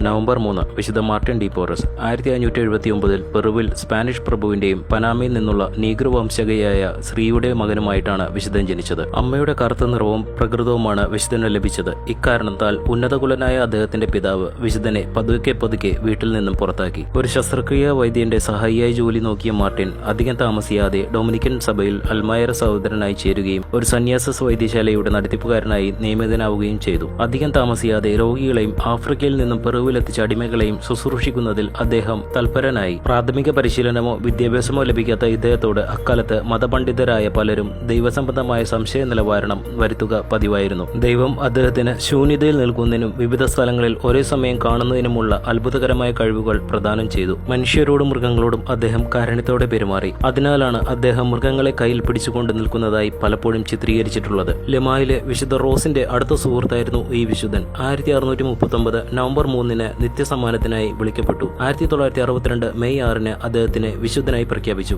November 3 വിശുദ്ധ Martin D porous 1579 പെറുവിൽ Spanish പ്രഭുവിന്റെയും പനാമയിൽ നിന്നുള്ള negro വംശജയായ സ്ത്രീയുടെ മകനുമായിട്ടാണ് വിശുദ്ധൻ ജനിച്ചത്. അമ്മയുടെ കറുത്ത നിറവും പ്രകൃതവുമാണ് വിശുദ്ധന് ലഭിച്ചത്. ഇക്കാരണത്താൽ ഉന്നതകുലനായ അദ്ദേഹത്തിന്റെ പിതാവ് വിശുദ്ധനെ പതുക്കെ വീട്ടിൽ നിന്നും പുറത്താക്കി. ഒരു ശസ്ത്രക്രിയാ വൈദ്യന്റെ സഹായിയായി ജോലി നോക്കിയ മാർട്ടിൻ അധികം താമസിയാതെ ഡൊമിനിക്കൻ സഭയിൽ അൽമായർ സഹോദരനായി ചേരുകയും ഒരു സന്യാസ വൈദ്യശാലയുടെ നടത്തിപ്പുകാരനായി നിയമിതനാവുകയും ചെയ്തു. അധികം താമസിയാതെ രോഗികളെയും ആഫ്രിക്കയിൽ നിന്നും പെറുവിലെത്തിച്ച അടിമകളെയും ശുശ്രൂഷിക്കുന്നതിൽ അദ്ദേഹം തൽപരനായി. പ്രാഥമിക പരിശീലനമോ വിദ്യാഭ്യാസമോ ലഭിക്കാത്ത ഇദ്ദേഹത്തോട് അക്കാലത്ത് മതപണ്ഡിതരായ പലരും ദൈവസംബന്ധമായ സംശയ നിലവാരം വരുത്തുക പതിവായിരുന്നു. ദൈവം അദ്ദേഹത്തിന് ശൂന്യതയിൽ നിൽക്കുന്നതിനും വിവിധ സ്ഥലങ്ങളിൽ ഒരേ സമയം കാണുന്നതിനുമുള്ള അത്ഭുതകരമായ കഴിവുകൾ പ്രദാനം ചെയ്തു. മനുഷ്യരോടും മൃഗങ്ങളോടും അദ്ദേഹം കാരുണ്യത്തോടെ പെരുമാറി. അതിനാലാണ് അദ്ദേഹം മൃഗങ്ങളെ കയ്യിൽ പിടിച്ചുകൊണ്ട് നിൽക്കുന്നതായി പലപ്പോഴും ചിത്രീകരിച്ചിട്ടുള്ളത്. ലെമായിലെ വിശുദ്ധ റോസിന്റെ അടുത്ത സുഹൃത്തായിരുന്നു ഈ വിശുദ്ധൻ. 1639 നവംബർ 3 നിത്യസമ്മാനത്തിനായി വിളിക്കപ്പെട്ടു. 1962 മെയ് 6 അദ്ദേഹത്തിനെ വിശുദ്ധനായി പ്രഖ്യാപിച്ചു.